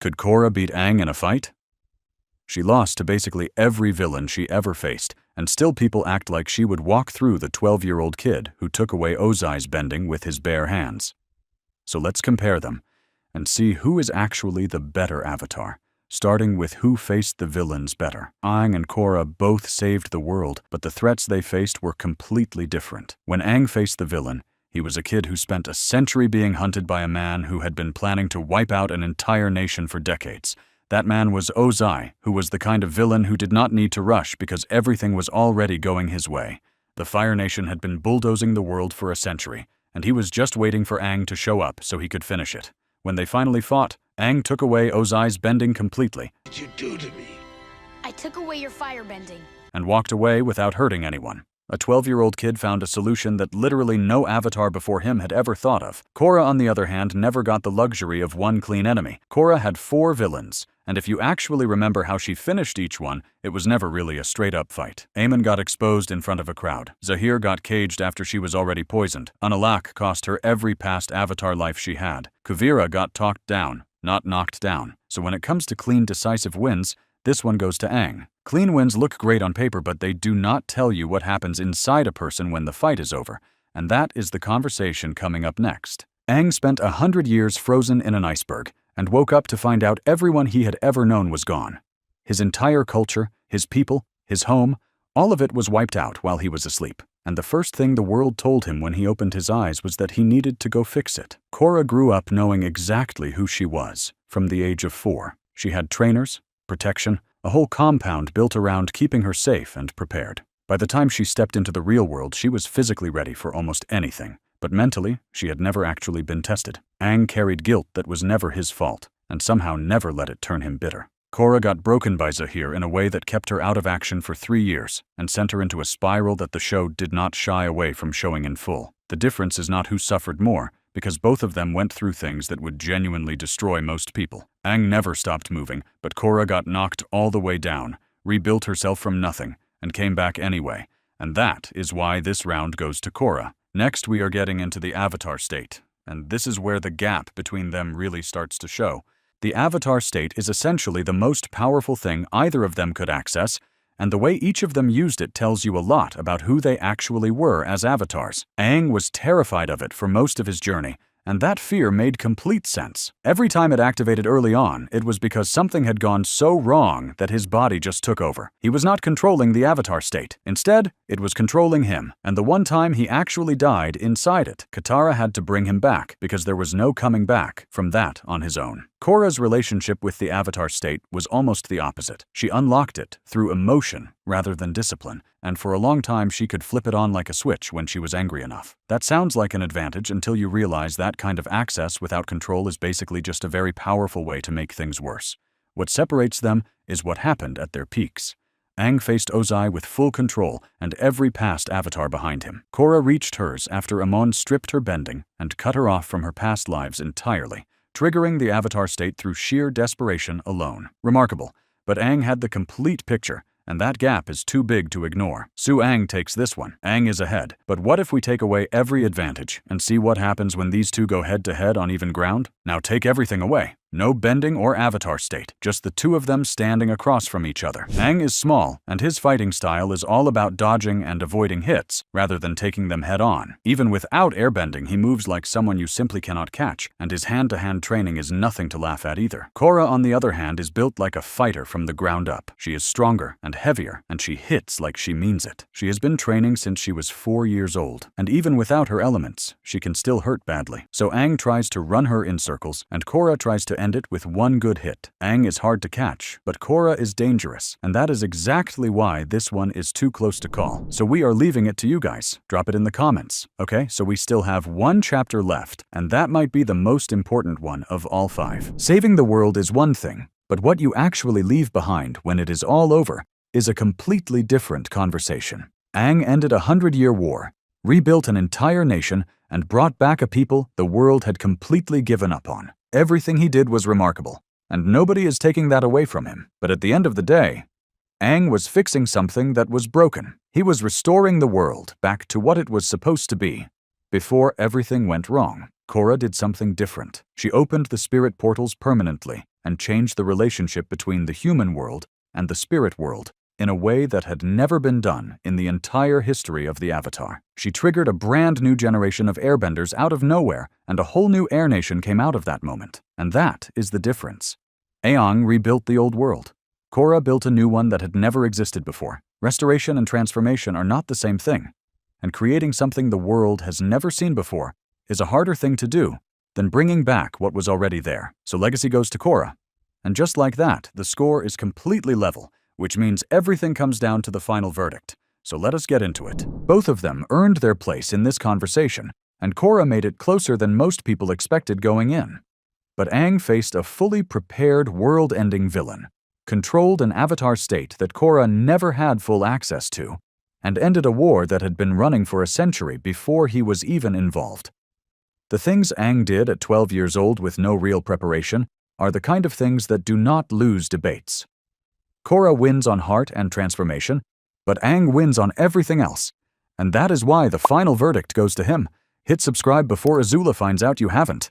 Could Korra beat Aang in a fight? She lost to basically every villain she ever faced, and still people act like she would walk through the 12-year-old kid who took away Ozai's bending with his bare hands. So let's compare them and see who is actually the better avatar, starting with who faced the villains better. Aang and Korra both saved the world, but the threats they faced were completely different. When Aang faced the villain, he was a kid who spent a century being hunted by a man who had been planning to wipe out an entire nation for decades. That man was Ozai, who was the kind of villain who did not need to rush because everything was already going his way. The Fire Nation had been bulldozing the world for a century, and he was just waiting for Aang to show up so he could finish it. When they finally fought, Aang took away Ozai's bending completely. What did you do to me? I took away your fire bending. And walked away without hurting anyone. A 12-year-old kid found a solution that literally no avatar before him had ever thought of. Korra, on the other hand, never got the luxury of one clean enemy. Korra had 4 villains, and if you actually remember how she finished each one, it was never really a straight-up fight. Aemon got exposed in front of a crowd. Zahir got caged after she was already poisoned. Unalaq cost her every past avatar life she had. Kuvira got talked down, not knocked down. So when it comes to clean, decisive wins, this one goes to Aang. Clean wins look great on paper, but they do not tell you what happens inside a person when the fight is over, and that is the conversation coming up next. Aang spent 100 years frozen in an iceberg, and woke up to find out everyone he had ever known was gone. His entire culture, his people, his home, all of it was wiped out while he was asleep. And the first thing the world told him when he opened his eyes was that he needed to go fix it. Korra grew up knowing exactly who she was, from the age of 4. She had trainers, protection, a whole compound built around keeping her safe and prepared. By the time she stepped into the real world, she was physically ready for almost anything. But mentally, she had never actually been tested. Aang carried guilt that was never his fault, and somehow never let it turn him bitter. Korra got broken by Zahir in a way that kept her out of action for 3 years, and sent her into a spiral that the show did not shy away from showing in full. The difference is not who suffered more, because both of them went through things that would genuinely destroy most people. Aang never stopped moving, but Korra got knocked all the way down, rebuilt herself from nothing, and came back anyway. And that is why this round goes to Korra. Next, we are getting into the Avatar state, and this is where the gap between them really starts to show. The Avatar state is essentially the most powerful thing either of them could access, and the way each of them used it tells you a lot about who they actually were as avatars. Aang was terrified of it for most of his journey, and that fear made complete sense. Every time it activated early on, it was because something had gone so wrong that his body just took over. He was not controlling the Avatar state. Instead, it was controlling him, and the one time he actually died inside it, Katara had to bring him back because there was no coming back from that on his own. Korra's relationship with the Avatar state was almost the opposite. She unlocked it through emotion rather than discipline, and for a long time she could flip it on like a switch when she was angry enough. That sounds like an advantage until you realize that kind of access without control is basically just a very powerful way to make things worse. What separates them is what happened at their peaks. Aang faced Ozai with full control and every past avatar behind him. Korra reached hers after Amon stripped her bending and cut her off from her past lives entirely, triggering the Avatar state through sheer desperation alone. Remarkable, but Aang had the complete picture, and that gap is too big to ignore. Aang takes this one. Aang is ahead. But what if we take away every advantage and see what happens when these two go head-to-head on even ground? Now take everything away. No bending or avatar state, just the two of them standing across from each other. Aang is small, and his fighting style is all about dodging and avoiding hits, rather than taking them head-on. Even without airbending, he moves like someone you simply cannot catch, and his hand-to-hand training is nothing to laugh at either. Korra, on the other hand, is built like a fighter from the ground up. She is stronger and heavier, and she hits like she means it. She has been training since she was 4 years old, and even without her elements, she can still hurt badly. So Aang tries to run her in circles, and Korra tries to end it with one good hit. Aang is hard to catch, but Korra is dangerous, and that is exactly why this one is too close to call. So we are leaving it to you guys. Drop it in the comments. Okay, so we still have one chapter left, and that might be the most important one of all 5. Saving the world is one thing, but what you actually leave behind when it is all over is a completely different conversation. Aang ended a 100-year war, rebuilt an entire nation, and brought back a people the world had completely given up on. Everything he did was remarkable, and nobody is taking that away from him. But at the end of the day, Aang was fixing something that was broken. He was restoring the world back to what it was supposed to be before everything went wrong. Korra did something different. She opened the spirit portals permanently and changed the relationship between the human world and the spirit world in a way that had never been done in the entire history of the Avatar. She triggered a brand new generation of airbenders out of nowhere, and a whole new air nation came out of that moment. And that is the difference. Aang rebuilt the old world. Korra built a new one that had never existed before. Restoration and transformation are not the same thing, and creating something the world has never seen before is a harder thing to do than bringing back what was already there. So legacy goes to Korra. And just like that, the score is completely level, which means everything comes down to the final verdict. So let us get into it. Both of them earned their place in this conversation, and Korra made it closer than most people expected going in. But Aang faced a fully prepared world-ending villain, controlled an Avatar state that Korra never had full access to, and ended a war that had been running for a century before he was even involved. The things Aang did at 12 years old with no real preparation are the kind of things that do not lose debates. Korra wins on heart and transformation, but Aang wins on everything else. And that is why the final verdict goes to him. Hit subscribe before Azula finds out you haven't.